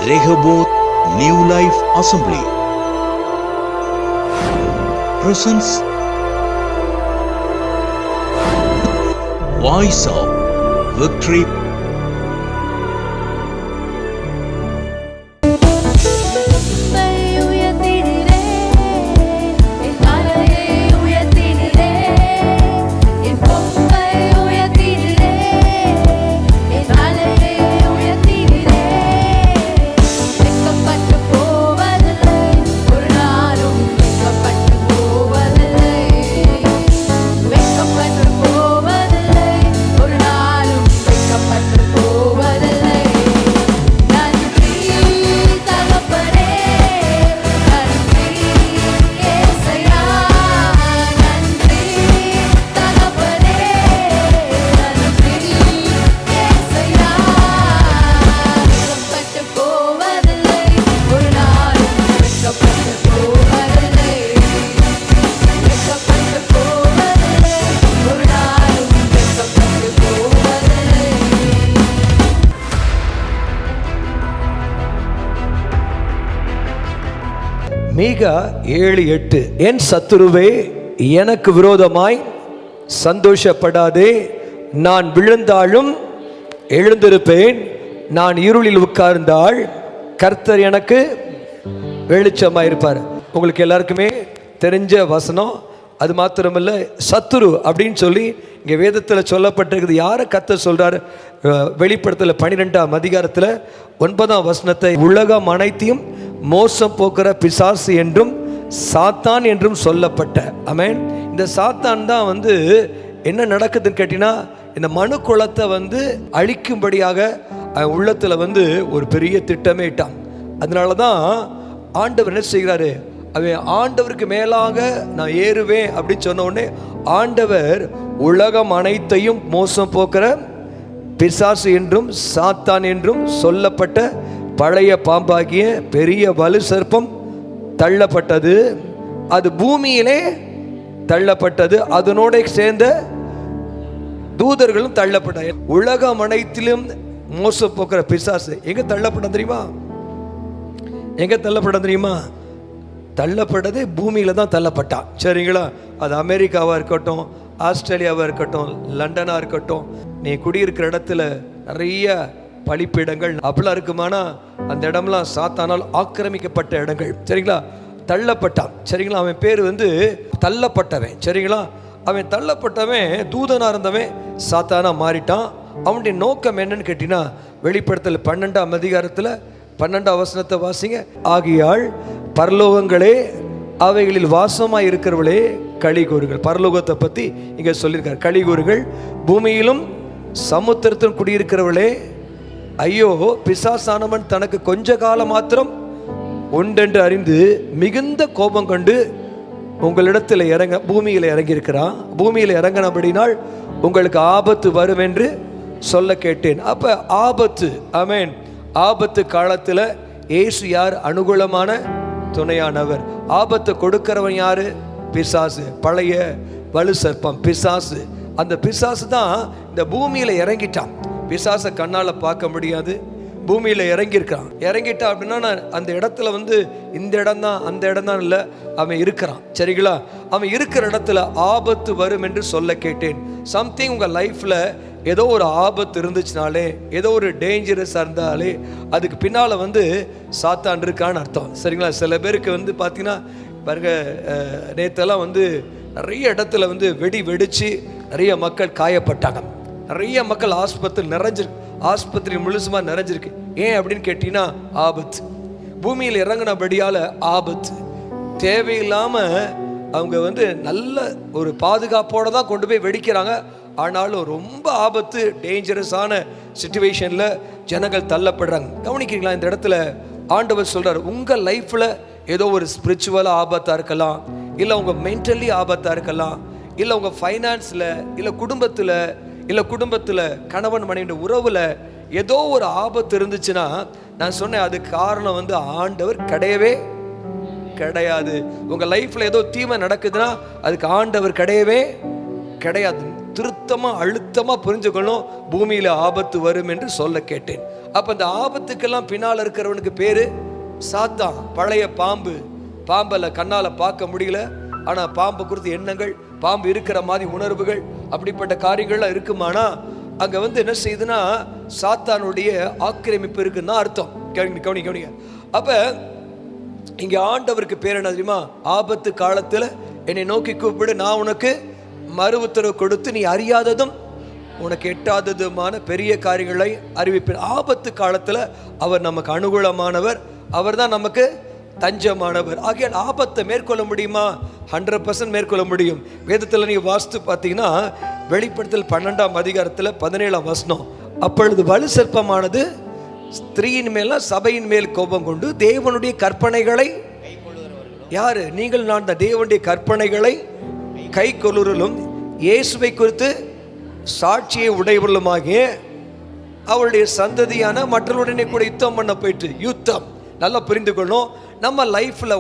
Rehoboth New Life Assembly presents Voice of Victory. மீகா 7:8 என் சத்துருவே எனக்கு விரோதமாய் சந்தோஷப்படாதே, நான் விழுந்தாலும் எழுந்திருப்பேன், நான் இருளில் உட்கார்ந்தால் கர்த்தர் எனக்கு வெளிச்சமாக இருப்பார். உங்களுக்கு எல்லாருக்குமே தெரிஞ்ச வசனம். அது மாத்திரமல்ல, சத்துரு அப்படின்னு சொல்லி இங்கே வேதத்தில் சொல்லப்பட்டிருக்குது. யாரை கர்த்தர் சொல்கிறார்? வெளிப்படுத்தல 12ஆம் அதிகாரத்தில் 9ஆம் வசனத்தை, உலகம் அனைத்தையும் மோசம் போக்குற பிசாசு என்றும் சாத்தான் என்றும் சொல்லப்பட்ட. ஆமென். இந்த சாத்தான் தான் என்ன நடக்குதுன்னு கேட்டினா, இந்த மனு குலத்தை அழிக்கும்படியாக உள்ளத்தில் ஒரு பெரிய திட்டமே இட்டான். அதனால தான் ஆண்டவர் என்ன செய்கிறாரு? அவன் ஆண்டவருக்கு மேலாக நான் ஏறுவேன் அப்படின்னு சொன்ன உடனே ஆண்டவர் உலகம் அனைத்தையும் மோசம் போக்குற பிசாசு என்றும் சாத்தான் என்றும் சொல்லப்பட்ட பழைய பாம்பாகிய பெரிய வலு சர்ப்பம் தள்ளப்பட்டது. அது பூமியிலே தள்ளப்பட்டது, அதனோட சேர்ந்த தூதர்களும் தள்ளப்பட்டாங்க. உலகம் அனைத்திலும் மோசம் போக்குற பிசாசு எங்க தள்ளப்பட தெரியுமா? எங்க தள்ளப்பட தெரியுமா? தள்ளப்பட்டது பூமியில தான் தள்ளப்பட்டான். சரிங்களா? அது அமெரிக்காவா இருக்கட்டும், ஆஸ்திரேலியாவா இருக்கட்டும், லண்டனா இருக்கட்டும், நீ குடியிருக்கிற இடத்துல நிறைய பழிப்பிடங்கள் அப்படிலாம் இருக்குமானா அந்த இடம்லாம் சாத்தானால் ஆக்கிரமிக்கப்பட்ட இடங்கள். சரிங்களா? தள்ளப்பட்டான். சரிங்களா? அவன் பேர் தள்ளப்பட்டவன். சரிங்களா? அவன் தள்ளப்பட்டவன் தூதனா இருந்தவன் சாத்தானா மாறிட்டான். அவனுடைய நோக்கம் என்னன்னு கேட்டினா, வெளிப்படுத்தல் 12ஆம் அதிகாரத்தில் 12ஆம் வசனத்தை வாசிங்க. ஆகியால் பரலோகங்களே அவைகளில் வாசமாய் இருக்கிறவளே களிகூறுகள். பரலோகத்தை பற்றி இங்கே சொல்லியிருக்கார். களிகூறுகள். பூமியிலும் சமுத்திரத்திலும் குடியிருக்கிறவளே ஐயோ, பிசாசானவன் தனக்கு கொஞ்ச காலம் மாத்திரம் உண்டென்று அறிந்து மிகுந்த கோபம் கொண்டு உங்களிடத்தில் பூமியில் இறங்கியிருக்கிறான். பூமியில் இறங்கினபடினால் உங்களுக்கு ஆபத்து வரும் என்று சொல்ல கேட்டேன். அப்போ ஆபத்து. ஆமென். ஆபத்து காலத்தில் இயேசு யார்? அனுகூலமான துணையானவர். ஆபத்தை கொடுக்கிறவன் யாரு? பிசாசு, பழைய வலு சர்ப்பம் பிசாசு. அந்த பிசாசு தான் இந்த பூமியில் இறங்கிட்டான். பிசாசை கண்ணால் பார்க்க முடியாது, பூமியில் இறங்கியிருக்கான். இறங்கிட்டா அப்படின்னா அந்த இடத்துல இந்த இடம் தான் அந்த இடம் தான் இல்லை, அவன் இருக்கிறான். சரிங்களா? அவன் இருக்கிற இடத்துல ஆபத்து வரும் என்று சொல்ல கேட்டேன். சம்திங் உங்கள் லைஃப்பில் ஏதோ ஒரு ஆபத்து இருந்துச்சுனாலே, ஏதோ ஒரு டேஞ்சரஸாக இருந்தாலே அதுக்கு பின்னால் சாத்தான் இருக்கான்னு அர்த்தம். சரிங்களா? சில பேருக்கு பார்த்தீங்கன்னா பாருங்க, நேற்றெல்லாம் நிறைய இடத்துல வெடி வெடித்து நிறைய மக்கள் காயப்பட்டாங்க. நிறைய மக்கள் ஆஸ்பத்திரி முழுசுமாக நிறைஞ்சிருக்கு. ஏன் அப்படின்னு கேட்டீங்கன்னா, ஆபத்து. பூமியில் இறங்கினபடியால் ஆபத்து. தேவையில்லாமல் அவங்க நல்ல ஒரு பாதுகாப்போடு தான் கொண்டு போய் வெடிக்கிறாங்க. ஆனாலும் ரொம்ப ஆபத்து, டேஞ்சரஸான சிச்சுவேஷனில் ஜனங்கள் தள்ளப்படுறாங்க. கவனிக்கிறீங்களா? இந்த இடத்துல ஆண்டவர் சொல்கிறார், உங்கள் லைஃப்பில் ஏதோ ஒரு ஸ்பிரிச்சுவலாக ஆபத்தாக இருக்கலாம், இல்லை உங்கள் மென்டலி ஆபத்தாக இருக்கலாம், இல்லை உங்கள் ஃபைனான்ஸில், இல்லை குடும்பத்தில் கணவன் மனைவி உறவில் ஏதோ ஒரு ஆபத்து இருந்துச்சுன்னா, நான் சொன்னேன் அதுக்கு காரணம் ஆண்டவர் கிடையவே கிடையாது. உங்கள் லைஃப்பில் ஏதோ தீமை நடக்குதுன்னா அதுக்கு ஆண்டவர் கிடையவே கிடையாது. திருத்தமா அழுத்தமா புரிஞ்சுக்கணும். பூமியில ஆபத்து வரும் என்று சொல்ல கேட்டேன். அப்ப அந்த ஆபத்துக்கெல்லாம் பின்னால் இருக்கிறவனுக்கு பேரு சாத்தான். பழைய பாம்பு, பாம்பல கண்ணால பார்க்க முடியல, ஆனா பாம்பு குறித்த எண்ணங்கள், பாம்பு இருக்கிற மாதிரி உணர்வுகள், அப்படிப்பட்ட காரியங்கள்லாம் இருக்குமானா அங்க என்ன செய்யுதுன்னா சாத்தானுடைய ஆக்கிரமிப்பு இருக்குன்னு அர்த்தம். கவனிங்க. அப்ப இங்க ஆண்டவருக்கு பேர் என்ன தெரியுமா? ஆபத்து காலத்துல என்னை நோக்கி கூப்பிடு, நான் உனக்கு மறு உத்தரவு கொடுத்து நீ அறியாததும் உனக்கு எட்டாததுமான பெரிய காரியங்களை அறிவிப்பேன். ஆபத்து காலத்துல அவர் நமக்கு அனுகூலமானவர், அவர் தான் நமக்கு தஞ்சமானவர். ஆகிய ஆபத்தை மேற்கொள்ள முடியுமா? 100% மேற்கொள்ள முடியும். வேதத்தில் நீங்க வாஸ்து பார்த்தீங்கன்னா வெளிப்படுத்தல் 12ஆம் அதிகாரத்தில் 17ஆம் வசனம், அப்பொழுது வலு சர்ப்பமானது ஸ்திரீயின் மேல சபையின் மேல் கோபம் கொண்டு தேவனுடைய கற்பனைகளை, யாரு? நீங்கள் நான் தான் தேவனுடைய கற்பனைகளை கை கொள்ளுறலும் இயேசுவை குறித்து சாட்சியை உடையவர்களுமாகிய அவளுடைய சந்ததியான மற்றவருடனே கூட யுத்தம் பண்ண போயிட்டு. யுத்தம் நல்லா புரிந்து கொள்ளணும். நம்ம லைஃப்ல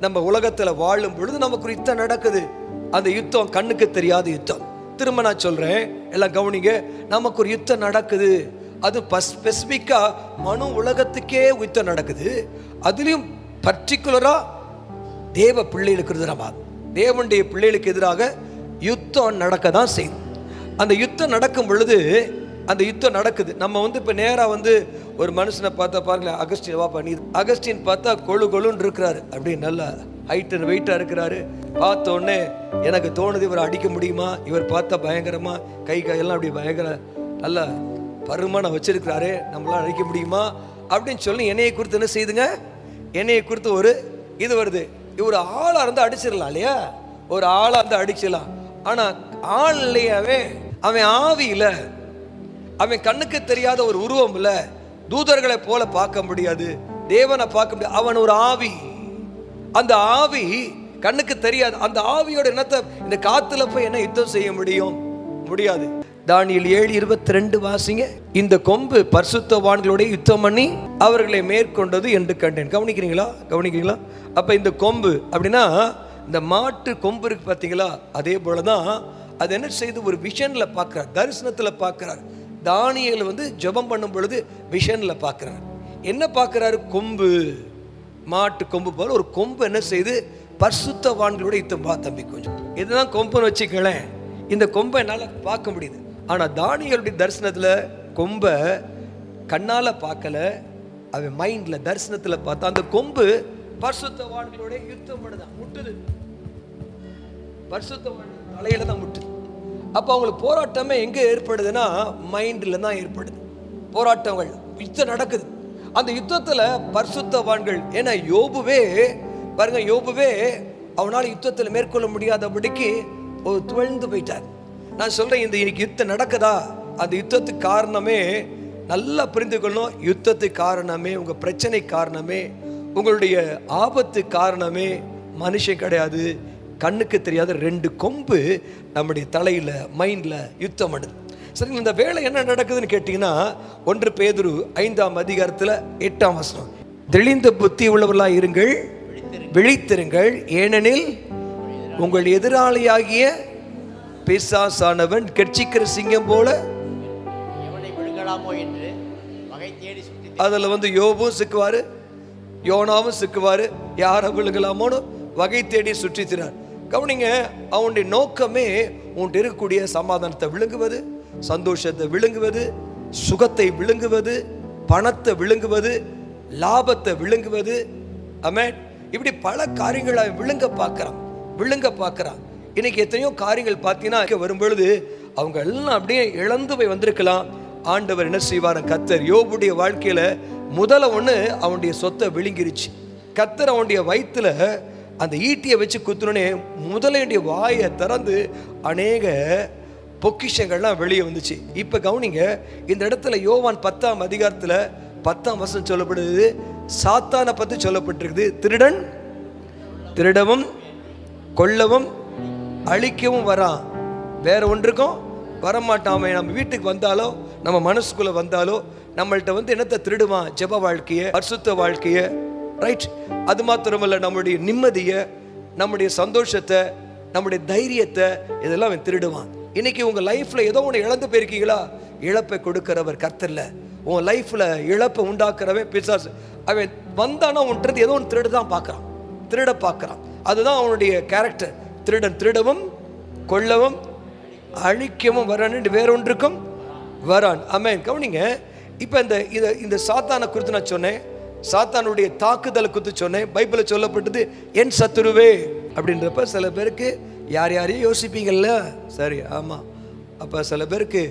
நம்ம உலகத்துல வாழும் பொழுது நமக்கு ஒரு யுத்தம் நடக்குது. அந்த யுத்தம் கண்ணுக்கு தெரியாத யுத்தம். திரும்ப நான் சொல்றேன், எல்லாம் கவனிங்க. நமக்கு ஒரு யுத்தம் நடக்குது, அது ஸ்பெசிபிக்கா மனு உலகத்துக்கே யுத்தம் நடக்குது. அதுலயும் பர்டிகுலரா தேவ பிள்ளைகளுக்கு எதிராக, தேவனுடைய பிள்ளைகளுக்கு எதிராக யுத்தம் நடக்க தான் செய்யும். அந்த யுத்தம் நடக்கும் பொழுது, அந்த யுத்தம் நடக்குது. நம்ம இப்போ நேராக ஒரு மனுஷனை பார்த்தா பாருங்களேன், அகஸ்டின் வாப்பா நீ. அகஸ்டின் பார்த்தா கொழுன்னு இருக்கிறாரு, அப்படி நல்லா ஹைட் அண்ட் வெயிட்டாக இருக்கிறாரு. பார்த்த உடனே எனக்கு தோணுது, இவரை அடிக்க முடியுமா? இவர் பார்த்தா பயங்கரமா கையெல்லாம் அப்படி பயங்கர நல்லா பருமான வச்சிருக்கிறாரு, நம்மளால அடிக்க முடியுமா அப்படின்னு சொல்லி என்னையை குறித்து என்ன செய்துங்க? என்னையை குறித்து ஒரு இது வருது. இவர் ஆளாக இருந்தால் அடிச்சிடலாம் இல்லையா? ஒரு ஆளாக இருந்தால் அடிச்சிடலாம். ஆனால் ஆள் இல்லையாவே, அவன் ஆவியில, அவன் கண்ணுக்கு தெரியாத ஒரு உருவம் இல்ல, தூதர்களை போல பார்க்க முடியாது, தேவனை பார்க்க முடியாது. அவன் ஒரு ஆவி. அந்த ஆவி கண்ணுக்கு தெரியாது. அந்த ஆவியோட என்னத்தை இந்த காத்துல போய் என்ன யுத்தம் செய்ய முடியாது. தானியேல் 7:22 வாசிங்க. இந்த கொம்பு பரிசுத்தவான்களோட யுத்தம் பண்ணி அவர்களை மேற்கொண்டது என்று கண்டேன். கவனிக்கிறீங்களா? அப்ப இந்த கொம்பு அப்படின்னா இந்த மாட்டு கொம்பு இருக்கு பார்த்தீங்களா? அதே போலதான் அது என்ன செய்து ஒரு விஷன்ல பார்க்கிறார், தரிசனத்துல பார்க்கிறார். தானியேல் ஜெபம் பண்ணும் பொழுது விஷன்ல பார்க்கிறார். என்ன பார்க்கிறாரு? கொம்பு, மாட்டு கொம்பு போல ஒரு கொம்பு என்ன செய்து பரிசுத்தவான்களோட யுத்தம். தம்பி கொஞ்சம் இதுதான் கொம்புன்னு வச்சுக்கலேன். இந்த கொம்பை என்னால் பார்க்க முடியுது. ஆனா தானியேலுடைய தரிசனத்துல கொம்பை கண்ணால பார்க்கல, அவன் மைண்ட்ல தரிசனத்துல பார்த்தா அந்த கொம்பு பரிசுத்தவான்களோட யுத்தம் பண்ணுதான், முட்டுது. பரிசுத்தவான் தலையில தான் முட்டுது. அப்ப அவங்களுக்கு போராட்டமே எங்க ஏற்படுதுன்னா மைண்ட்ல தான் ஏற்படுது. போராட்டங்கள், யுத்தம் நடக்குது. அந்த யுத்தத்துல பரிசுத்தவான்கள், ஏன்னா யோபுவே பாருங்க, யோபுவே அவனால் யுத்தத்தில் மேற்கொள்ள முடியாதபடிக்கு ஒரு துவழ்ந்து போயிட்டார். நான் சொல்றேன், இந்த இன்னைக்கு யுத்தம் நடக்குதா? அந்த யுத்தத்துக்கு காரணமே நல்லா புரிந்து கொள்ளணும். யுத்தத்துக்கு காரணமே, உங்க பிரச்சனை காரணமே, உங்களுடைய ஆபத்து காரணமே மனுஷன் கிடையாது, கண்ணுக்கு தெரியாத 2 கொம்பு நம்முடைய தலையில மைண்ட்ல யுத்தம் பண்ணுது. சரி, இந்த வேலை என்ன நடக்குதுன்னு கேட்டீங்கன்னா 1 பேதுரு 5ஆம் அதிகாரத்துல 8ஆம் வசனம், தெளிந்த புத்தி உள்ளவர்களாக இருங்கள், விழித்திருங்கள், ஏனெனில் உங்கள் எதிராளியாகிய பிசாசானவன் கெர்ச்சிக்கிற சிங்கம் போல எவனை விழுங்கலாமோ என்று வகை தேடி சுற்றி. அதுல யோபும் சிக்குவாரு, யோனாவும் சிக்குவாரு, யாரை விழுங்கலாமோன்னு வகை தேடி சுற்றித்திறார். கவனிங்க, அவனுடைய நோக்கமே உன்ட்டு இருக்கக்கூடிய சமாதானத்தை விழுங்குவது, சந்தோஷத்தை விழுங்குவது, சுகத்தை விழுங்குவது, பணத்தை விழுங்குவது, லாபத்தை விழுங்குவது. ஆமென். இப்படி பல காரியங்களை விழுங்க பார்க்கிறான். இன்னைக்கு எத்தனையோ காரியங்கள் பார்த்தீங்கன்னா வரும் பொழுது அவங்க எல்லாம் அப்படியே இழந்து போய் வந்திருக்கலாம். ஆண்டவர் என்ன செய்வார்? கர்த்தர் யோபுடைய வாழ்க்கையில ஒன்று அவனுடைய சொத்தை விழுங்கிருச்சு. கர்த்தர் அவனுடைய வயிற்றுல அந்த ஈட்டியை வச்சு குத்துனே முதலையுடைய வாயை திறந்து அநேக பொக்கிஷங்கள்லாம் வெளியே வந்துச்சு. இப்ப கவனிங்க, இந்த இடத்துல யோவான் 10ஆம் அதிகாரத்துல 10ஆம் வசனம் சொல்லப்படுது. சாத்தானை பத்தி சொல்லப்பட்டிருக்குது. திருடன் திருடவும் கொல்லவும் அழிக்கவும் வரான், வேற ஒன்றுக்கும் வரமாட்டான். நம்ம வீட்டுக்கு வந்தாலோ, நம்ம மனசுக்குள்ள வந்தாலோ நம்மள்ட்ட என்னத்தை திருடுவான்? ஜெப வாழ்க்கைய, பரிசுத்த வாழ்க்கைய, ரைட்? அது மாத்திரமல்ல, நம்முடைய நிம்மதியை, நம்முடைய சந்தோஷத்தை, நம்முடைய தைரியத்தை, இதெல்லாம் அவன் திருடுவான். இன்னைக்கு உங்க லைஃப்ல ஏதோ ஒன்று இழந்து போயிருக்கீங்களா? இழப்பை கொடுக்கிறவர் கர்த்தர் இல்ல. உன் லைஃப்ல இழப்பை உண்டாக்குறவன் பிசாசு. அவன் வந்தானா உன்றது ஏதோ ஒன்று திருட தான் பார்க்கறான், திருட பார்க்கறான். அதுதான் அவனுடைய கேரக்டர். திருடன் திருடவும் கொல்லவும் அழிக்கவும் வரான்னு வேறொன்றுக்கும் வரான். ஆமென். கவனிங்க. இப்போ இந்த சாத்தானை குறித்து நான் சொன்னேன், சாத்தானுடைய தாக்குதலை குறித்து சொன்னேன். பைபிளில் சொல்லப்பட்டது என் சத்துருவே அப்படின்றப்ப சில பேருக்கு யார் யாரையும் யோசிப்பீங்கள்ல, சரி ஆமாம். அப்போ சில பேருக்கு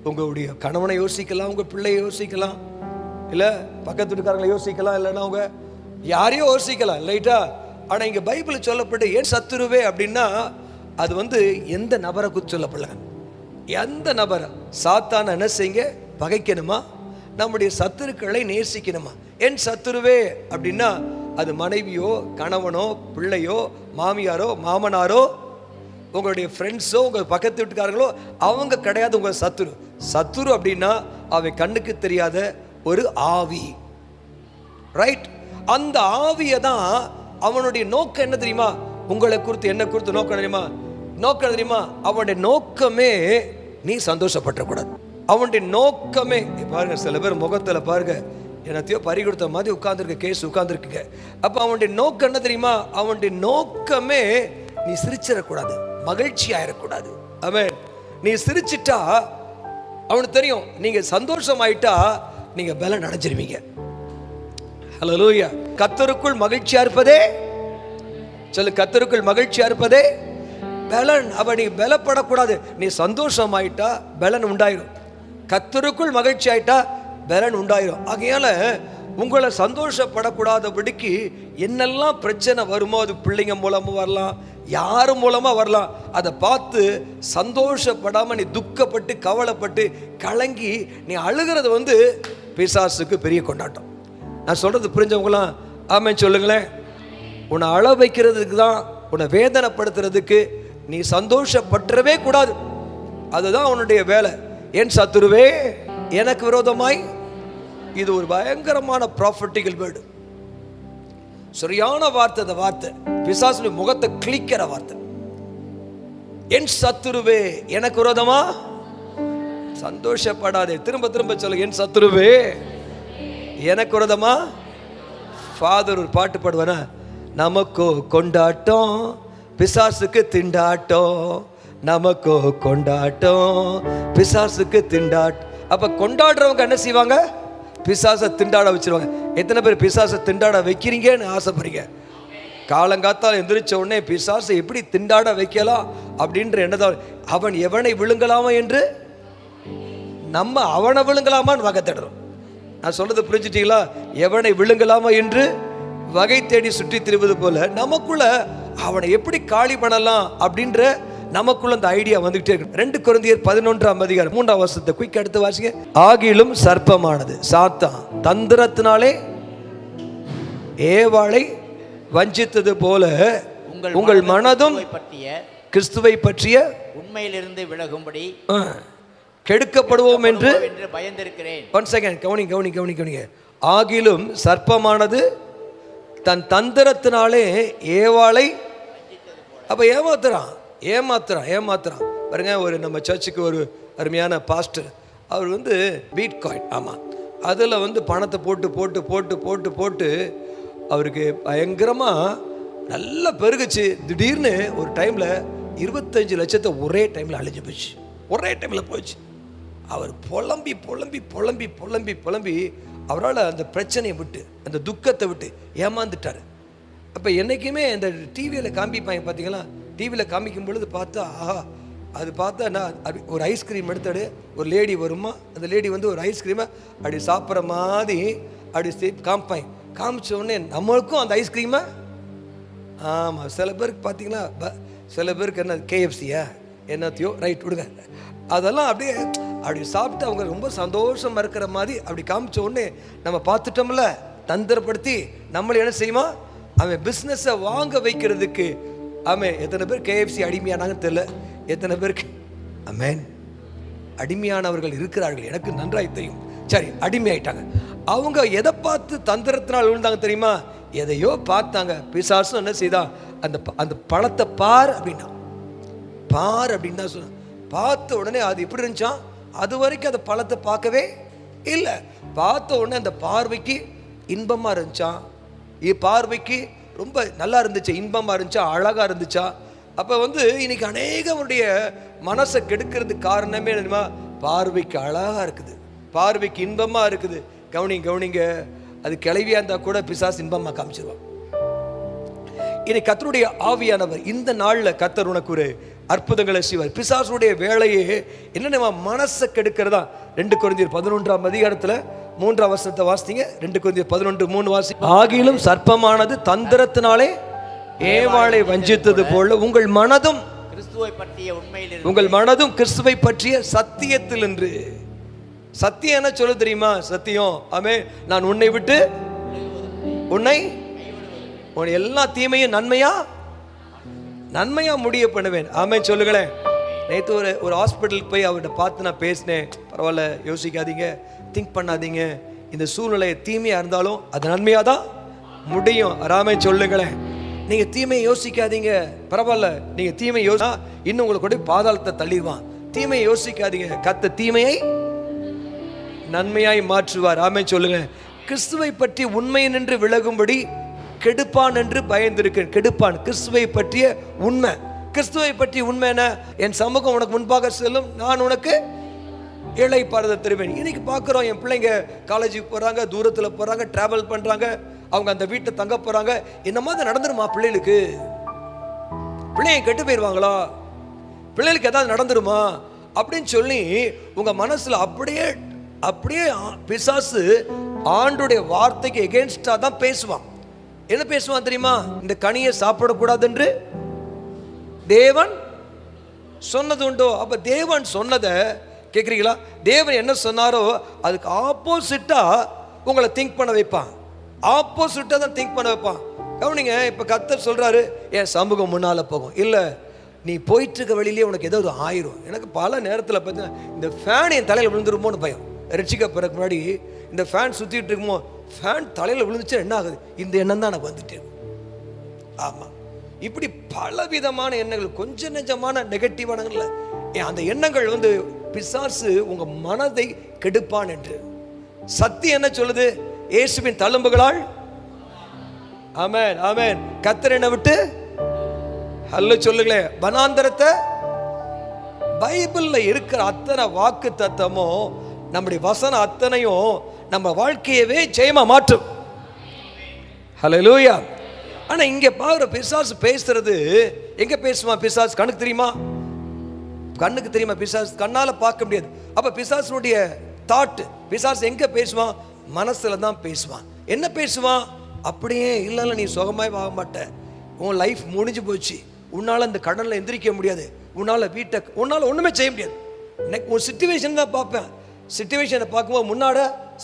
உங்களுடைய கணவனை யோசிக்கலாம், உங்கள் பிள்ளையை யோசிக்கலாம், இல்லை பக்கத்து வீட்டுக்காரங்களை யோசிக்கலாம், இல்லைன்னா அவங்க யாரையும் யோசிக்கலாம் லைட்டா. ஆனால் இங்கே பைபிளில் சொல்லப்பட்டு என் சத்துருவே அப்படின்னா அது எந்த நபரை குறித்து சொல்லப்படல. எந்த நபரை? சாத்தான என்ன செய்யுங்க? பகைக்கணுமா? நம்முடைய சத்துருக்களை நேசிக்கணுமா? என் சத்துருவே அப்படின்னா அது மனைவியோ கணவனோ பிள்ளையோ மாமியாரோ மாமனாரோ உங்களுடைய ஃப்ரெண்ட்ஸோ உங்கள் பக்கத்து வீட்டுக்காரங்களோ அவங்க கிடையாது உங்கள் சத்துரு. சத்துரு அப்படின்னா அவன் கண்ணுக்கு தெரியாத ஒரு ஆவி, ரைட்? அந்த ஆவியை தான் அவனுடைய நோக்கம் என்ன தெரியுமா? உங்களை குறித்து என்ன குறித்து நோக்கம் தெரியுமா? நோக்கம் தெரியுமா? அவனுடைய நோக்கமே நீ சந்தோஷப்படக்கூடாது. அவனுடைய நோக்கமே பாருங்க, சில பேர் முகத்துல பாருங்க என்னத்தையோ பறி கொடுத்த மாதிரி உட்கார்ந்துருக்க கேஸ் உட்கார்ந்துருக்குங்க. அப்ப அவனுடைய நோக்கம் என்ன தெரியுமா? அவனுடைய நோக்கமே நீ சிரிச்சிடக்கூடாது, மகிழ்ச்சி ஆயிடக்கூடாது. ஆமென். நீ சிரிச்சிட்டா அவனுக்கு தெரியும், நீங்க சந்தோஷமாயிட்டா நீங்க பலன் அடைஞ்சிருவீங்க. ஹல்லேலூயா. கர்த்தருக்குள் மகிழ்ச்சியா இருப்பதே, சொல்லு, கர்த்தருக்குள் மகிழ்ச்சியா இருப்பதே பலன். அவ நீ பலப்படக்கூடாது. நீ சந்தோஷமாயிட்டா பலன் உண்டாயிரும். கர்த்தருக்குள் மகிழ்ச்சி ஆயிட்டா பலன் உண்டாயிரும். ஆகையால உங்களை சந்தோஷப்படக்கூடாதபடிக்கு என்னெல்லாம் பிரச்சனை வருமோ, அது பிள்ளைங்க மூலமா வரலாம், யார் மூலமா வரலாம், அதை பார்த்து சந்தோஷப்படாம நீ துக்கப்பட்டு கவலைப்பட்டு கலங்கி நீ அழுகிறது பிசாசுக்கு பெரிய கொண்டாட்டம். நான் சொல்றது புரிஞ்சவங்களாம் ஆமென் சொல்லுங்களேன். உன்னை அழ வைக்கிறதுக்கு தான், உன்னை வேதனைப்படுத்துறதுக்கு நீ சந்தோஷப்பட்டுறவே கூடாது. அதுதான் அவனுடைய வேலை. என் சத்துருவே எனக்கு விரோதமாய். இது ஒரு பயங்கரமான ப்ராஃபட்டிக்கல் வேர்டு, சரியான வார்த்தை. அந்த வார்த்தை பிசாசுடைய முகத்தை கிழிக்கிற வார்த்தை. என் சத்துருவே எனக்கு விரோதமா சந்தோஷப்படாதே. திரும்ப திரும்ப சொல்ல, என் சத்துருவே எனக்கு விரோதமா. ஃபாதர் ஒரு பாட்டு பாடுவானா, நமக்கோ கொண்டாட்டம் பிசாசுக்கு திண்டாட்டம், நமக்கோ கொண்டாட்டம் பிசாசுக்கு திண்டாட்டம். அப்ப கொண்டாடுறவங்க என்ன செய்வாங்க? பிசாசை திண்டாட வச்சிருவாங்க. எத்தனை பேர் பிசாசை திண்டாட வைக்கிறீங்கன்னு ஆசைப்படுறீங்க? காலங்காத்தால் எந்திரிச்ச உடனே பிசாசை எப்படி திண்டாட வைக்கலாம் அப்படின்ற எண்ணதான். அவன் எவனை விழுங்கலாமா என்று நம்ம அவனை விழுங்கலாமான்னு வகை தேடுறோம். நான் சொல்றது புரிஞ்சுட்டீங்களா? எவனை விழுங்கலாமா என்று வகை தேடி சுற்றி திரிவது போல நமக்குள்ள அவனை எப்படி காலி பண்ணலாம் அப்படின்ற நமக்குள்ள அந்த ஐடியா வந்துகிட்டே இருக்கு. 2 கொரிந்தியர் 11:3 குயிக் எடுத்து வாசிங்க. ஆகிலும் சர்ப்பமானது சாத்தான் தந்திரத்தினாலே ஏவாளை வஞ்சித்தது போல உங்கள் மனதும் கிறிஸ்துவை பற்றிய உண்மையிலிருந்து விலகும்படி கெடுக்கப்படுவோம் என்று பயந்திருக்கிறேன். ஒன் செகண்ட், கவனிங்க. ஆகிலும் சர்ப்பமானது தன் தந்திரத்தினாலே ஏவாளை அப்ப ஏமாத்துறான் பாருங்க. ஒரு நம்ம சர்ச்சுக்கு ஒரு அருமையான பாஸ்டர், அவர் பீட் காயின், ஆமாம், அதில் பணத்தை போட்டு போட்டு போட்டு போட்டு போட்டு அவருக்கு பயங்கரமாக நல்லா பெருகுச்சு. திடீர்னு ஒரு டைமில் 25 லட்சத்தை ஒரே டைமில் அழிஞ்சு போச்சு, ஒரே டைமில் போயிடுச்சு. அவர் புலம்பி புலம்பி புலம்பி புலம்பி புலம்பி அவரால் அந்த பிரச்சனையை விட்டு அந்த துக்கத்தை விட்டு ஏமாந்துட்டார். அப்போ என்றைக்குமே இந்த டிவியில் காமிப்பாங்க பார்த்தீங்களா, டிவியில் காமிக்கும் பொழுது பார்த்தா ஆஹா, அது பார்த்தா நான் ஒரு ஐஸ்கிரீம் எடுத்தாடு, ஒரு லேடி வருமா, அந்த லேடி ஒரு ஐஸ்கிரீமை அப்படி சாப்பிட்ற மாதிரி அப்படி காமிப்பாங்க. காமிச்ச உடனே நம்மளுக்கும் அந்த ஐஸ்கிரீமை, ஆமாம், சில பேருக்கு பார்த்தீங்களா, சில பேருக்கு என்ன கேஎஃப்சியா என்னத்தையோ ரைட் விடுங்க, அதெல்லாம் அப்படி சாப்பிட்டு அவங்க ரொம்ப சந்தோஷமாக இருக்கிற மாதிரி அப்படி காமிச்ச உடனே நம்ம பார்த்துட்டோம்ல, தந்திரப்படுத்தி நம்மளை என்ன செய்யுமா, அவன் பிஸ்னஸை வாங்க வைக்கிறதுக்கு. ஆமாம், எத்தனை பேர் கேஎஃப்சி அடிமையானாங்கன்னு தெரியல, எத்தனை பேருக்கு ஆமென் அடிமையானவர்கள் இருக்கிறார்கள், எனக்கு நன்றாய் தெரியும். சரி, அடிமையாயிட்டாங்க. அவங்க எதை பார்த்து தந்திரத்தினால் விழுந்தாங்க தெரியுமா? எதையோ பார்த்தாங்க. பிசாசும் என்ன செய்தான், அந்த பழத்தை பார் அப்படின்னா, பார் அப்படின்னு தான் சொன்ன, பார்த்த உடனே அது எப்படி இருந்துச்சா, அது வரைக்கும் அந்த பழத்தை பார்க்கவே இல்லை. பார்த்த உடனே அந்த பார்வைக்கு இன்பமாக இருந்துச்சா, பார்வைக்கு ரொம்ப நல்லா இருந்துச்சு, இன்பமாக இருந்துச்சா, அழகாக இருந்துச்சா. அப்போ இன்னைக்கு அநேகருடைய மனசை கெடுக்கிறதுக்கு காரணமே என்னமா, பார்வைக்கு அழகாக இருக்குது, பார்வைக்கு இன்பமாக இருக்குது. கவனிங்க, அது கிளவியாக இருந்தால் கூட பிசாசு இன்பமாக காமிச்சிருவான். இனி கர்த்தருடைய ஆவியானவர் இந்த நாளில் கர்த்தர் உனக்கு ஒரு அற்புதங்களை செய்வார். பிசாசுடைய வேலையே என்ன, மனசை கெடுக்கிறதா. 2 கொரிந்தியர் 11ஆம் அதிகாரத்தில் 3ஆம் வசனத்தை வாசித்தீங்க. 2 கொரிந்தியர் 11:3 வாசி. ஆகிலும் சர்ப்பமானது தந்திரத்தினாலே ஏவாளை வஞ்சித்தது போல உங்கள் மனதும் கிறிஸ்துவை பற்றிய உண்மையில் உங்கள் மனதும் கிறிஸ்துவை பற்றிய சத்தியத்தில் என்று. சத்தியம் என்ன சொல்ல தெரியுமா? சத்தியம் ஆமே, நான் உன்னை விட்டு உன்னை எல்லா தீமையும் நன்மையா முடிய பண்ணுவேன். ஆமே சொல்லுங்களேன். நேற்று ஒரு ஹாஸ்பிட்டலுக்கு போய் அவர்கிட்ட பார்த்து நான் பேசினேன். பரவாயில்ல, யோசிக்காதீங்க, திங்க் பண்ணாதீங்க, இந்த சூழ்நிலை தீமையா இருந்தாலும் அது நன்மையாக தான் முடியும். ஆமே சொல்லுங்களேன். நீங்க தீமையை யோசிக்காதீங்க, பரவாயில்ல, நீங்க தீமையை யோசிச்சா இன்னும் உங்களுக்கு கூட பாதாளத்தை தள்ளிடுவான். தீமையை யோசிக்காதீங்க, கர்த்தர் தீமையை நன்மையாய் மாற்றுவார். ஆமே சொல்லுங்க. கிறிஸ்துவை பற்றி உண்மை நின்று விலகும்படி கெடுப்பான் என்று பயந்திருக்கேன். கெடுப்பான் கிறிஸ்துவை பற்றிய உண்மை. கிறிஸ்துவை பற்றி உண்மை என்ன? என் சமூகம் உனக்கு முன்பாக செல்லும், நான் உனக்கு இளைப்பாறுதல் தருவேன். இன்னைக்கு பார்க்குறோம், என் பிள்ளைங்க காலேஜுக்கு போகிறாங்க, தூரத்தில் போகிறாங்க, ட்ராவல் பண்ணுறாங்க, அவங்க அந்த வீட்டை தங்க போகிறாங்க. இந்த மாதிரி நடந்துருமா பிள்ளைகளுக்கு? பிள்ளைங்க கெட்டு போயிடுவாங்களா? பிள்ளைகளுக்கு ஏதாவது நடந்துருமா அப்படின்னு சொல்லி உங்கள் மனசில் அப்படியே பிசாசு ஆண்டுடைய வார்த்தைக்கு எகென்ஸ்டாக தான் பேசுவான். என்ன பேசுவான் தெரியுமா? இந்த கனியை சாப்பிடக்கூடாது என்று தேவன் சொன்னது உண்டோ? அப்ப தேவன் சொன்னதை கேட்குறீங்களா? தேவன் என்ன சொன்னாரோ அதுக்கு ஆப்போசிட்டா உங்களை திங்க் பண்ண வைப்பான். ஆப்போசிட்டா தான் திங்க் பண்ண வைப்பான். கவனிங்க, இப்ப கர்த்தர் சொல்றாரு, என் சமூகம் முன்னால போகும். இல்ல, நீ போயிட்டு இருக்க வழியிலே உனக்கு ஏதோ ஒரு ஆயிரும். எனக்கு பல நேரத்தில் பார்த்தீங்கன்னா இந்த ஃபேன் என் தலையில் விழுந்துருமோன்னு பயம். ரட்சிக்க பிறகு முன்னாடி இந்த ஃபேன் சுற்றிட்டு இருக்குமோ, ஃபேன் தலையில் விழுந்துச்சா என்ன ஆகுது, இந்த எண்ணம் தான் எனக்கு வந்துட்டே. ஆமாம், இப்படி பல விதமான எண்ணங்கள், கொஞ்சம் நெஞ்சமான நெகட்டிவானங்கள்ல அந்த எண்ணங்கள் பிசாசு உங்க மனதை கெடுப்பான் என்று. சத்தியம் என்ன சொல்லுது? இயேசுவின் தழும்புகளால். ஆமென் ஆமென். கர்த்தர் என்னை விட்டு அல்ல சொல்லுங்களேன். வனாந்தரத்தை பைபிள்ல இருக்கிற அத்தனை வாக்கு தத்தமும் நம்முடைய வசனம் அத்தனையும் நம்ம வாழ்க்கையவே ஜெயமா மாற்றும். ஹல்லேலூயா. ஆனா இங்க பாக்குற பிசாசு பேசுறது எங்க பேசுவான்? பிசாசு கண்ணுக்கு தெரியுமா? கண்ணுக்கு தெரியுமா? பிசாசு கண்ணால பார்க்க முடியாது. அப்ப பிசாசுடைய தாட், பிசாசு எங்க பேசுவான்? மனசுல தான் பேசுவான். என்ன பேசுவான்? அப்படியே இல்லைல்ல, நீ சுகமாய் ஆக மாட்ட, உன் லைஃப் முடிஞ்சு போச்சு, உன்னால இந்த கடன்ல எந்திரிக்க முடியாது, உன்னால வீட்டை உன்னால ஒண்ணுமே செய்ய முடியாது. ஒரு சிச்சுவேஷன் தான் பார்ப்பேன். சிச்சுவேஷனை பார்க்கும்போது முன்னாட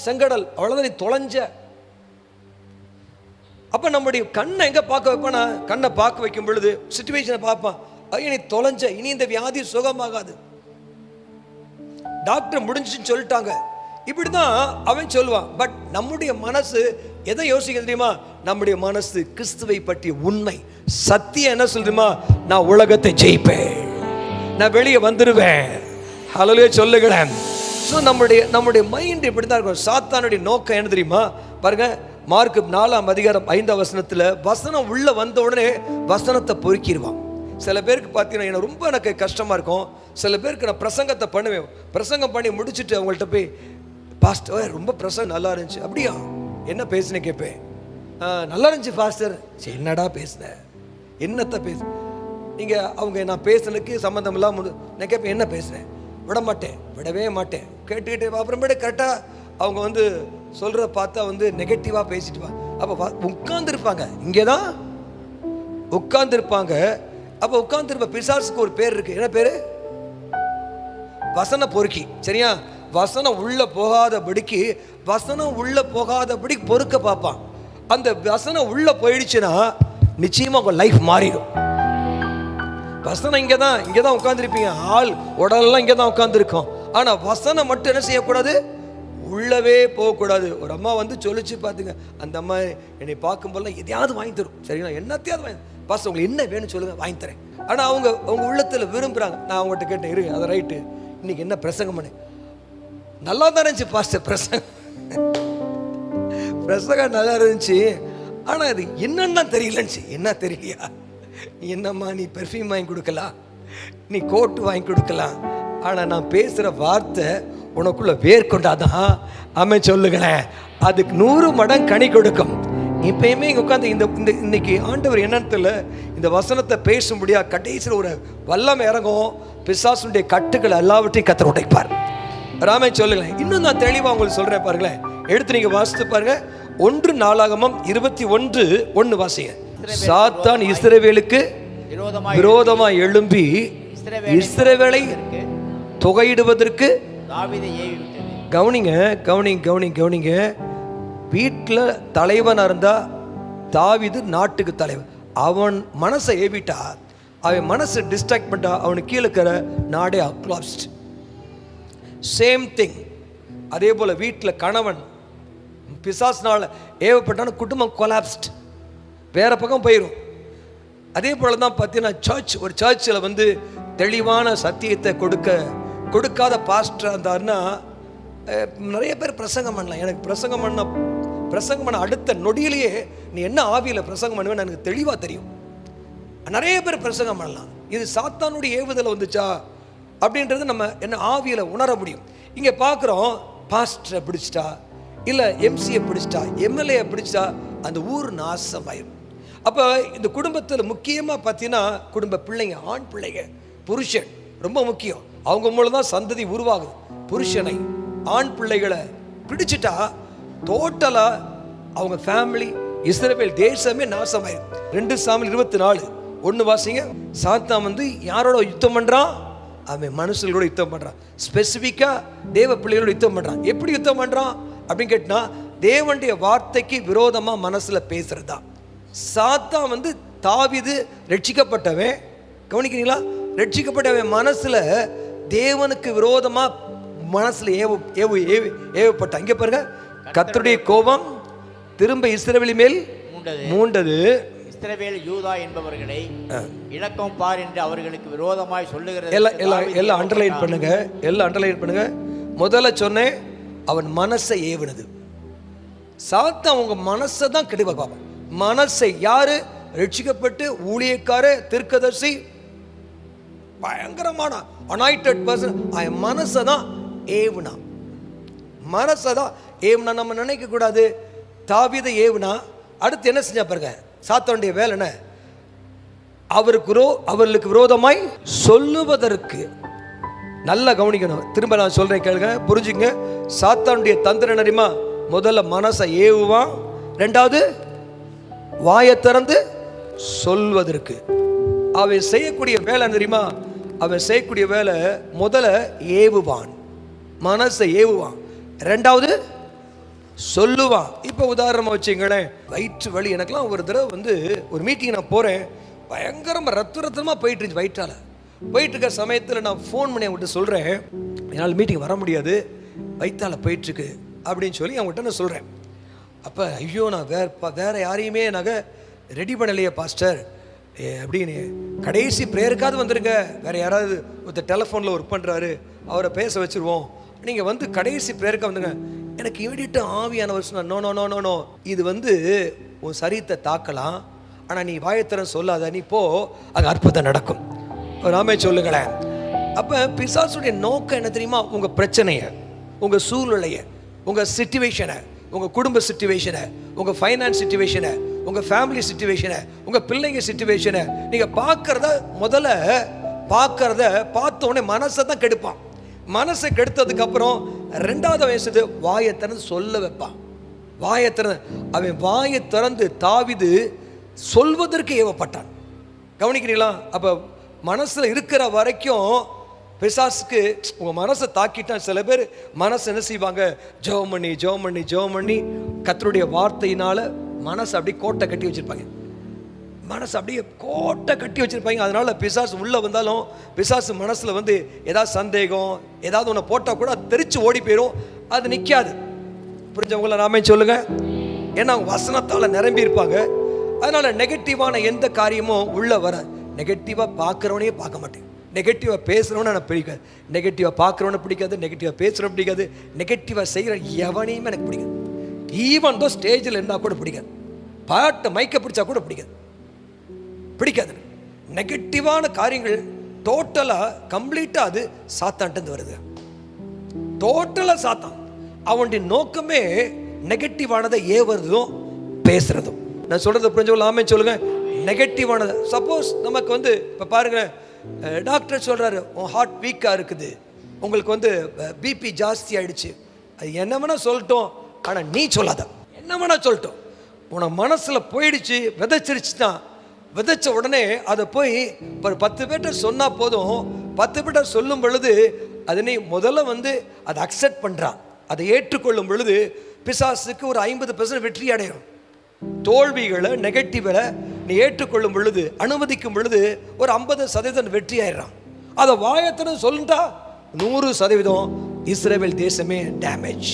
செங்கடல், அவ்வளவுதான், நீ தொலைஞ்ச. அப்ப நம்முடைய கண்ணை எங்க பார்க்க வைப்பானா? கண்ணை பார்க்க வைக்கும் பொழுது சிச்சுவேஷனை பார்ப்பான். ஐயோ நீ தொலைஞ்ச, இனி இந்த வியாதி சுகமாகாது, டாக்டர் முடிஞ்சுன்னு சொல்லிட்டாங்க, இப்படிதான் அவன் சொல்லுவான். பட் நம்முடைய மனசு எதை யோசிக்க தெரியுமா? நம்முடைய மனசு கிறிஸ்துவை பற்றிய உண்மை சத்தியம் என்ன சொல்லுமா? நான் உலகத்தை ஜெயிப்பேன், நான் வெளியே வந்துடுவேன். ஹல்லேலூயா சொல்லுகிறேன். ஸோ நம்முடைய மைண்ட் இப்படி தான் இருக்கும். சாத்தானுடைய நோக்கம் என்ன தெரியுமா? பாருங்க, மார்க் 4ஆம் அதிகாரம் 5ஆம் வசனத்தில் வசனம் உள்ள வந்த உடனே வசனத்தை பொறுக்கிடுவான். சில பேருக்கு பார்த்தீங்கன்னா எனக்கு கஷ்டமாக இருக்கும். சில பேருக்கு நான் பிரசங்கத்தை பண்ணுவேன், பிரசங்கம் பண்ணி முடிச்சுட்டு அவங்கள்ட்ட போய், பாஸ்டர் ரொம்ப பிரசங்கம் நல்லா இருந்துச்சு, அப்படியா என்ன பேசுனேன் கேட்பேன். நல்லா இருந்துச்சு பாஸ்டர். சரி, என்னடா பேசுனேன், என்னத்தை பேச நீங்கள்? அவங்க நான் பேசுனதுக்கு சம்மந்தம் இல்லாமல் நான் கேட்பேன், என்ன பேசுனேன்? விடவே மாட்டேன். கேட்டுக்கிட்டு அப்புறமேட்டு கரெக்டாக அவங்க சொல்கிற பார்த்தா நெகட்டிவாக பேசிட்டு வா. அப்போ உட்கார்ந்துருப்பாங்க, இங்கே தான் உட்கார்ந்துருப்பாங்க. அப்போ உட்கார்ந்துருப்ப பிசாசுக்கு ஒரு பேர் இருக்கு. என்ன பேரு? வசன பொறுக்கி. சரியா? வசனம் உள்ள போகாதபடிக்கு, வசனம் உள்ள போகாதபடி பொறுக்க பார்ப்பான். அந்த வசனம் உள்ள போயிடுச்சுன்னா நிச்சயமா உங்க லைஃப் மாறிடும். வசனம் இங்கே தான் உட்காந்துருப்பீங்க, ஆள் உடலெல்லாம் இங்கே தான் உட்காந்துருக்கோம். ஆனால் வசனம் மட்டும் என்ன செய்யக்கூடாது? உள்ளவே போகக்கூடாது. ஒரு அம்மா சொல்லிச்சு பார்த்துங்க, அந்த அம்மா என்னை பார்க்கும்போதெல்லாம் எதையாவது வாங்கி தரும். சரிங்களா? என்னத்தையாவது வாங்கி, பாஸ் உங்களுக்கு என்ன வேணும்னு சொல்லுங்க, வாங்கி தரேன். ஆனால் அவங்க உள்ளத்தில் விரும்புகிறாங்க. நான் அவங்ககிட்ட கேட்டேன், இரு அதை ரைட்டு, இன்னைக்கு என்ன பிரசங்கம் பண்ணு? நல்லா தான் இருந்துச்சு பாஸ்டர் பிரசங்கம் நல்லா இருந்துச்சு, ஆனால் அது என்னன்னா தெரியலன்னுச்சு. என்ன தெரியலையா? நீ என்னம்மா, நீ பெர்ஃப்யூம் வாங்கி கொடுக்கலாம், நீ கோட்டு வாங்கி கொடுக்கலாம், ஆனால் நான் பேசுகிற வார்த்தை உனக்குள்ள வேர் கொண்டாதான் அம்மை சொல்லுங்களேன், அதுக்கு 100 மடங்கு கனி கொடுக்கும். இப்பயுமே இங்கே உட்காந்து இன்னைக்கு ஆண்டவர் என்னன்னு தெரியல, இந்த வசனத்தை பேசும்படியா கடைசியில் ஒரு வல்லம் இறங்கும். பிசாசுடைய கட்டுக்கள் எல்லாவற்றையும் கத்தர் உடைப்பார். ராமே சொல்லுங்களேன். இன்னும் நான் தெளிவாக உங்களுக்கு சொல்கிறேன் பாருங்களேன், எடுத்து நீங்கள் வாசித்து பாருங்க. 1 நாளாகமம் 21:1 வாசிங்க. சாத்தான் இஸ்ரவேலுக்கு விரோதமாக எழும்பி இஸ்ரவேலை தொகையிடுவதற்கு கவனிங்க கவனிங்க கவனிங்க கவனிங்க. வீட்டில் தலைவனாக இருந்தால் தாவீது நாட்டுக்கு தலைவன். அவன் மனசை ஏவிட்டா, அவன் மனசை டிஸ்ட்ராக்ட் பண்ணிட்டா, அவனுக்கு கீழே இருக்கிற நாடே அக்லாப்ஸ்ட். Same thing. அதே போல் வீட்டில் கணவன் பிசாசுனால ஏவப்பட்டான குடும்பம் கொலாப்ஸ்ட், வேற பக்கம் போயிடும். அதே போல தான் பார்த்தீங்கன்னா ஒரு சர்ச்சில் வந்து தெளிவான சத்தியத்தை கொடுக்காத பாஸ்டர் இருந்தாருன்னா நிறைய பேர் பிரசங்கம் பண்ணலாம். எனக்கு பிரசங்கம் பண்ண அடுத்த நொடியிலேயே நீ என்ன ஆவியில் பிரசங்கம் பண்ணுவேன்னு எனக்கு தெளிவாக தெரியும். நிறைய பேர் பிரசங்கம் பண்ணலாம். இது சாத்தானுடைய ஏவுதல் வந்துச்சா அப்படின்றது நம்ம என்ன ஆவியில் உணர முடியும். இங்கே பார்க்குறோம், பாஸ்டரை பிடிச்சிட்டா, இல்லை எம்சியை பிடிச்சிட்டா, எம்எல்ஏ பிடிச்சிட்டா, அந்த ஊர் நாசமாயிரும். அப்போ இந்த குடும்பத்தில் முக்கியமாக பார்த்தீங்கன்னா குடும்ப பிள்ளைங்க, ஆண் பிள்ளைங்க, புருஷன் ரொம்ப முக்கியம். அவங்க மூலம் தான் சந்ததி உருவாகுது. புருஷனை, ஆண் பிள்ளைகளை பிடிச்சிட்டா டோட்டலாக அவங்க ஃபேமிலி, இஸ்ரவேல் தேசமே நாசமாயிரும். 2 சாமுவேல் 24:1 வாசிங்க. சாத்தான் வந்து யாரோட யுத்தம் பண்ணுறான்? அவன் மனுஷங்களோட யுத்தம் பண்ணுறான். ஸ்பெசிஃபிக்காக தேவ பிள்ளைகளோட யுத்தம் பண்ணுறான். எப்படி யுத்தம் பண்ணுறான் அப்படின்னு கேட்டினா, தேவனுடைய வார்த்தைக்கு விரோதமாக மனசில் பேசுகிறதா. சாத்தான் வந்து தாவீது ரட்சிக்கப்பட்டவன், கவனிக்கிறீங்களா? ரட்சிக்கப்பட்டவன் மனசில் தேவனுக்கு விரோதமாக மனசில் ஏவப்பட்டான். இங்கே பாருங்க, கர்த்தருடைய கோபம் திரும்ப இஸ்ரவேல் மேல் மூண்டது. இஸ்ரவேல் யூதா என்பவர்களை இலக்கம் பார் என்று அவர்களுக்கு விரோதமாய் சொல்லுகிறது. எல்லாம் அண்டர்லைன் பண்ணுங்க, எல்லாம் அண்டர்லைன் பண்ணுங்க. முதல்ல சொன்னேன், அவன் மனசை ஏவுனது. சாத்தான் உங்க மனசை தான் கெடுக்க பார்ப்பான். மனசை யாரு? ரட்சிக்கப்பட்டு ஊழியக்கார தீர்க்கதரிசி, பயங்கரமான அனாயிட்டட் பர்சன், அவன் மனசை தான் ஏவுனா. மனசை தான் ஏவுனா. நம்ம நினைக்க கூடாது தாவீதை ஏவுனா அடுத்து என்ன செஞ்சா பாருங்க. சாத்தானுடைய வேலை என்ன? அவர்களுக்கு விரோதமாய் சொல்லுவதற்கு. நல்லா கவனிக்கணும். திரும்ப நான் சொல்றேன், கேளுங்க, புரிஞ்சுங்க. சாத்தானுடைய தந்திரம் தெரியுமா? முதல்ல மனசை ஏவுவான், 2வது வாயை திறந்து சொல்வதற்கு. அவன் செய்யக்கூடிய வேலை தெரியுமா? அவன் செய்யக்கூடிய வேலை முதல்ல ஏவுவான், மனசை ஏவுவான், 2வது சொல்லுவான். இப்போ உதாரணமாக வச்சுங்களேன், வயிற்று வலி. எனக்குலாம் ஒரு தடவை வந்து ஒரு மீட்டிங் நான் போகிறேன், பயங்கரமாக ரத்தமாக போயிட்டு இருந்துச்சு. வயிற்றால் போயிட்டு இருக்க சமயத்தில் நான் ஃபோன் பண்ணி அவங்ககிட்ட சொல்கிறேன், என்னால் மீட்டிங் வர முடியாது, வயிற்றால் போயிட்டுருக்கு அப்படின்னு சொல்லி அவங்ககிட்ட நான் சொல்கிறேன். அப்போ ஐயோ, நான் வேற யாரையுமே நாங்கள் ரெடி பண்ணலையே பாஸ்டர் அப்படின்னு. கடைசி ப்ரேயருக்காவது வந்துடுங்க, வேறு யாராவது ஒருத்தர் டெலிஃபோனில் ஒர்க் பண்ணுறாரு, அவரை பேச வச்சுருவோம், நீங்கள் வந்து கடைசி ப்ரேயருக்காக வந்துங்க. எனக்கு இமீடியட்டாக ஆவியானவர் சொன்னார், no no no no no, இது வந்து உன் சரீரத்தை தாக்கலாம், ஆனால் நீ வாயத்திறன் சொல்லாத, நீ போ, அது அற்புதம் நடக்கும். ராமே சொல்லுங்களேன். அப்போ பிசாசுடைய நோக்கம் என்ன தெரியுமா? உங்கள் பிரச்சனையை, உங்கள் சூழ்நிலையை, உங்கள் சிச்சுவேஷனை, உங்கள் குடும்ப சிச்சுவேஷனை, உங்கள் ஃபைனான்ஸ் சிச்சுவேஷனை, உங்கள் ஃபேமிலி சிச்சுவேஷனை, உங்கள் பிள்ளைங்க சிச்சுவேஷனை நீங்கள் முதல்ல பார்க்கறத பார்த்த உடனே மனசை தான் கெடுப்பான். மனசை கெடுத்ததுக்கு அப்புறம் 2வது வயசு வாயை திறந்து சொல்ல வைப்பான். வாயை திறந்து அவன் வாயை திறந்து தாவீது சொல்வதற்கு ஏவப்பட்டான். கவனிக்கிறீங்களா? அப்போ மனசில் இருக்கிற வரைக்கும் பிசாசுக்கு உங்கள் மனசை தாக்கிட்டான். சில பேர் மனசை என்ன செய்வாங்க? ஜெபம் பண்ணி கர்த்தருடைய வார்த்தையினால் மனசை அப்படியே கோட்டை கட்டி வச்சுருப்பாங்க. மனசு அப்படியே கோட்டை கட்டி வச்சுருப்பாங்க. அதனால் பிசாசு உள்ளே வந்தாலும் பிசாசு மனசில் வந்து ஏதாவது சந்தேகம், ஏதாவது ஒன்று போட்டால் கூட அது தெரிச்சு ஓடி போயிடும், அது நிற்காது. புரிஞ்சவங்கள நாமே சொல்லுங்கள். ஏன்னா அவங்க வசனத்தால் நிரம்பி இருப்பாங்க. அதனால நெகட்டிவான எந்த காரியமும் உள்ள வர. நெகட்டிவா பார்க்குறவனையே பார்க்க மாட்டேன், நெகட்டிவாக பேசுகிறவனை எனக்கு பிடிக்காது, நெகட்டிவாக பார்க்குறவனை பிடிக்காது, நெகட்டிவாக பேசுகிறவனை பிடிக்காது, நெகட்டிவாக செய்கிற எவனையுமே எனக்கு பிடிக்காது. ஈவன் தோ ஸ்டேஜில் இருந்தால் கூட பிடிக்காது, பாட்டை மைக்க பிடிச்சா கூட பிடிக்காது. நெகட்டிவான காரியங்கள் டோட்டலாக கம்ப்ளீட்டாக அது சாத்தான்ட்டு வருது. டோட்டலாக சாத்தான். அவனுடைய நோக்கமே நெகட்டிவானதை ஏவுறதும் பேசுறதும். நான் சொல்றது புரிஞ்சவங்க சொல்லுங்க. நெகட்டிவானது சப்போஸ் நமக்கு வந்து இப்போ பாருங்க, டாக்டர் சொல்றாரு உன் ஹார்ட் வீக்காக இருக்குது, உங்களுக்கு வந்து பிபி ஜாஸ்தி ஆயிடுச்சு. அது என்ன வேணா சொல்லட்டும், ஆனால் நீ சொல்லாத. என்ன வேணா சொல்லட்டும், உன மனசில் போயிடுச்சு, விதைச்சிருச்சுன்னா விதைச்ச உடனே அதை போய் ஒரு 10 பேர்ட்ட சொன்னால் போதும். 10 பேர்ட்ட சொல்லும் பொழுது அதை நீ முதல்ல வந்து அதை அக்செப்ட் பண்ணுறான், அதை ஏற்றுக்கொள்ளும் பொழுது பிசாசுக்கு ஒரு 50% வெற்றி அடையும். தோல்விகளை நெகட்டிவ்களை நீ ஏற்றுக்கொள்ளும் பொழுது, அனுமதிக்கும் பொழுது ஒரு 50% வெற்றி ஆயிடுறான். அதை வாயத்தனை சொல்லிட்டா 100% இஸ்ரவேல் தேசமே டேமேஜ்.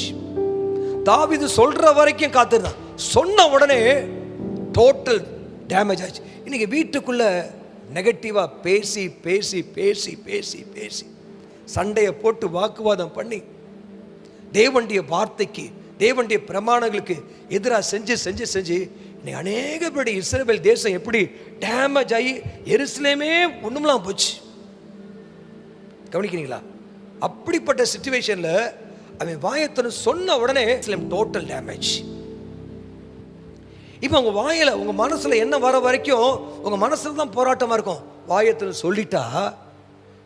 தாவீது சொல்ற வரைக்கும் காத்திருந்தான், சொன்ன உடனே டோட்டல் டேமேஜ் ஆச்சு. இன்னைக்கு வீட்டுக்குள்ள நெகட்டிவா பேசி பேசி பேசி பேசி பேசி சண்டையை போட்டு வாக்குவாதம் பண்ணி தேவனுடைய வார்த்தைக்கு தேவனுடைய பிரமாணங்களுக்கு எதிராக செஞ்சு செஞ்சு செஞ்சு இன்னைக்கு அநேக பேர் இஸ்ரவேல் தேசம் எப்படி டேமேஜ் ஆகி எருசலேமே ஒண்ணுமெல்லாம் போச்சு. கவனிக்கிறீங்களா? அப்படிப்பட்ட சிச்சுவேஷன்ல அவன் வாயத்தனை சொன்ன உடனே டோட்டல் டேமேஜ். இப்போ உங்க வாயில உங்க மனசுல என்ன வர வரைக்கும் உங்க மனசுல தான் போராட்டமா இருக்கும். வாயத்தனை சொல்லிட்டா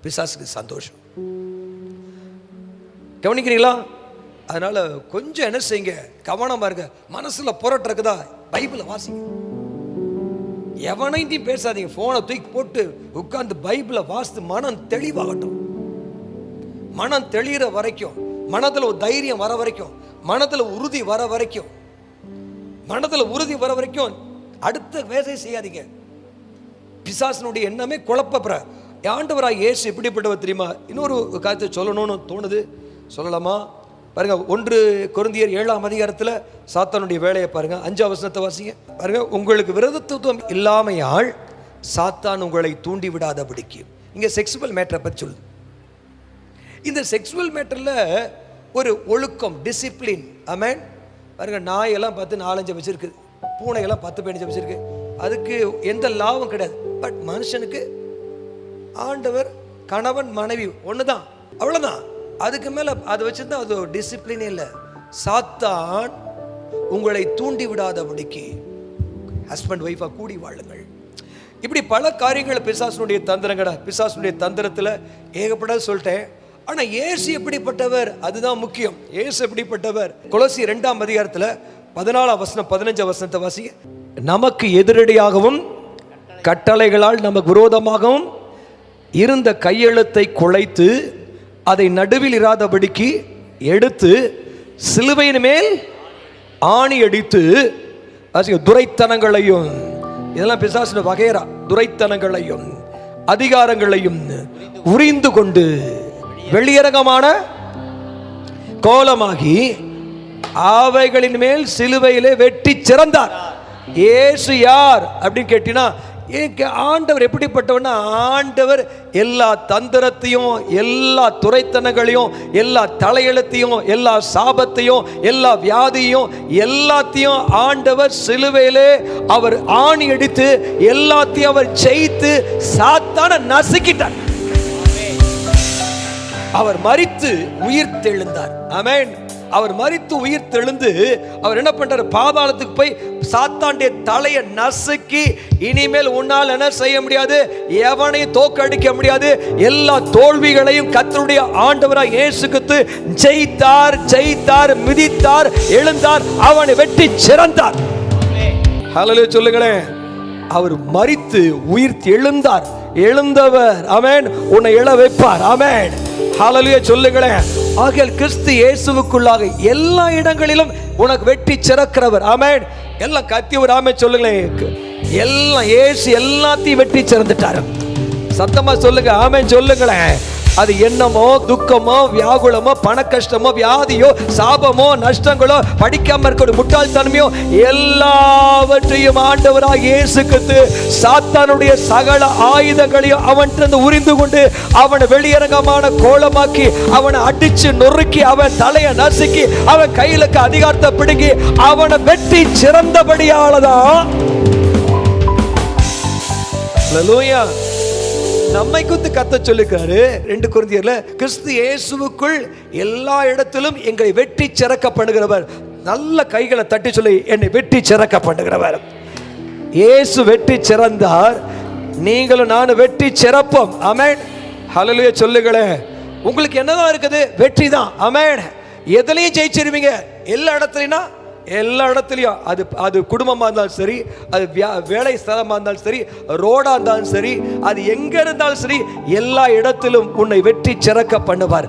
பிசாசுக்கு சந்தோஷம். கவனிக்கிறீங்களா? அதனால கொஞ்சம் என்ன செய்யுங்க, கவனமா இருங்க. மனசுல போராட்டம் இருக்குதா, பைபிளை வாசிங்க. எவனையும் பேசாதீங்க, போனை தூக்கி போட்டு உட்கார்ந்து பைபிளை வாசித்து மனம் தெளிவாகட்டும். மனம் தெளிகிற வரைக்கும், மனதில் ஒரு தைரியம் வர வரைக்கும், மனதில் உறுதி வர வரைக்கும், மனதில் உறுதி வர வரைக்கும் அடுத்த வேலையை செய்யாதீங்க. பிசாசனுடைய எண்ணமே குழப்பற. ஆண்டவராய் இயேசு எப்படிப்பட்டவர் தெரியுமா? இன்னொரு காரியத்தை சொல்லணும்னு தோணுது, சொல்லலாமா? பாருங்க, 1 கொரிந்தியர் 7ஆம் அதிகாரத்தில் சாத்தானுடைய வேலையை பாருங்க. 5ஆம் வசனத்தை வாசிங்க. பாருங்க, உங்களுக்கு விரோதத்துவம் இல்லாமையால் சாத்தான் உங்களை தூண்டி விடாதபடிக்கு. இங்க செக்ஸுவல் மேட்டரை பற்றி சொல்லுது. இந்த செக்ஸுவல் மேட்டர்ல ஒரு ஒழுக்கம், டிசிப்ளின். ஆமென். பாருங்க, நாயெல்லாம் 10 4 வச்சிருக்கு, பூனையெல்லாம் 10 15 வச்சிருக்கு. அதுக்கு எந்த லாபம் கிடையாது. பட் மனுஷனுக்கு ஆண்டவர் கணவன் மனைவி ஒண்ணுதான், அவ்வளவுதான். அதுக்கு மேல அதை வச்சிருந்தா அது டிசிப்ளினே இல்லை. சாத்தான் உங்களை தூண்டி விடாதபடிக்கு ஹஸ்பண்ட் ஒய்ஃபா கூடி வாழுங்கள். இப்படி பல காரியங்கள் பிசாசுனுடைய தந்திரங்கடா. பிசாசுனுடைய தந்திரத்துல ஏகப்பட்ட சொல்லிட்டேன். ஆனா இயேசு எப்படிப்பட்டவர், அதுதான் முக்கியம். இயேசு எப்படிப்பட்டவர்? கொலோசியர் 2ஆம் அதிகாரத்துல 14ஆம் வசனம் 15ஆம் வசனத்தை வாசிங்க. நமக்கு எதிரடியாகவும் கட்டளைகளால் நமக்கு விரோதமாகவும் இருந்த கையெழுத்தை குலைத்து அதை நடுவில் இராதபடிக்கு எடுத்து சிலுவையின் மேல் ஆணி அடித்து துரைத்தனங்களையும், இதெல்லாம் பிசாசுன வகைரா, துரைத்தனங்களையும் அதிகாரங்களையும் உரிந்து கொண்டு வெளியரங்கமான கோலமாகி அவைகளின் மேல் சிலுவையிலே வெட்டி சிறந்தார். இயேசு யார் அப்படின்னு கேட்டீங்கன்னா, ஆண்டவர் எப்படிப்பட்டவன்னா, ஆண்டவர் எல்லா தந்திரத்தையும், எல்லா துரைத்தனங்களையும், எல்லா தலையெழுத்தையும், எல்லா சாபத்தையும், எல்லா வியாதியையும், எல்லாத்தையும் ஆண்டவர் சிலுவையிலே அவர் ஆணி அடித்து எல்லாத்தையும் அவர் ஜெயித்து சாத்தான நசுக்கிட்டார். அவர் மரித்து உயிர் தெழுந்தார். ஆமென். அவர் மரித்து உயிர் தெழுந்து அவர் என்ன பண்றாரு? பாதாளத்துக்கு போய் சாத்தானுடைய தலையை நசுக்கி, இனிமேல் உன்னால் என்ன செய்ய முடியாது, எவனையும் தோக்கடிக்க முடியாது, எல்லா தோல்விகளையும் கர்த்தருடைய ஆண்டவராய் இயேசு கிறிஸ்து ஜெயித்தார், ஜெயித்தார், மிதித்தார், எழுந்தார், அவனை வெட்டி சிறந்தார். ஹல்லேலூயா சொல்லுங்களேன். அவர் மரித்து உயிர் எழுந்தார், எழுந்தவர். ஆமென். உன்னை எழ வைப்பார். ஆமென். ஹல்லேலூயா சொல்லுங்களேன். ஆகையால் கிறிஸ்து இயேசுவுக்குள்ளாக எல்லா இடங்களிலும் உனக்கு வெட்டி சிறக்கிறவர். ஆமென். எல்லாம் கத்தி ஒரு ஆமென் சொல்லுங்களேன். எல்லாம் இயேசு எல்லாத்தையும் வெட்டி சிறந்துட்டாரு. சத்தமா சொல்லுங்க, ஆமென் சொல்லுங்களேன். அது எண்ணமோ, துக்கமோ, வியாகுலமோ, பண கஷ்டமோ, வியாதியோ, சாபமோ, நஷ்டங்களோ, படிக்காம இருக்கிற முட்டாள்தனமையோ, எல்லாவற்றையும் ஆண்டவராக இயேசு கிறிஸ்து சாத்தானுடைய சகல ஆயுதங்களையும் அவன்கிட்ட உரிந்து கொண்டு அவனை வெளியரங்கமான கோலமாக்கி அவனை அடிச்சு நொறுக்கி அவன் தலையை நசுக்கி அவன் கையில அதிகாரத்தை பிடுங்கி அவனை வெட்டி சிறந்தபடியாலதான் நம்மை குறித்து கத்த சொல்லிருக்காரு 2 கொரிந்தியர்ல, கிறிஸ்து இயேசுவுக்குள் எல்லா இடத்திலும் எங்களை வெட்டி சிறக்க பண்ணுகிறவர். நல்ல கைகளை தட்டி சொல்லி, என்னை வெட்டி சிறக்க பண்ணுகிறவர். இயேசு வெட்டி சிறந்தார், நீங்களும் நானும் வெட்டி சிறப்போம். ஆமென். ஹல்லேலூயா சொல்லுங்களேன். உங்களுக்கு என்னதான் இருக்குது? வெற்றி தான். ஆமென். எதுலையும் ஜெயிச்சிருவீங்க. எல்லா இடத்துலையும் அது குடும்பமாக இருந்தாலும் சரி, அது வேலை ஸ்தலமாக இருந்தாலும் சரி, ரோடாக இருந்தாலும் சரி, அது எங்கே இருந்தாலும் சரி, எல்லா இடத்திலும் உன்னை வெற்றி சிறக்க பண்ணுவார்.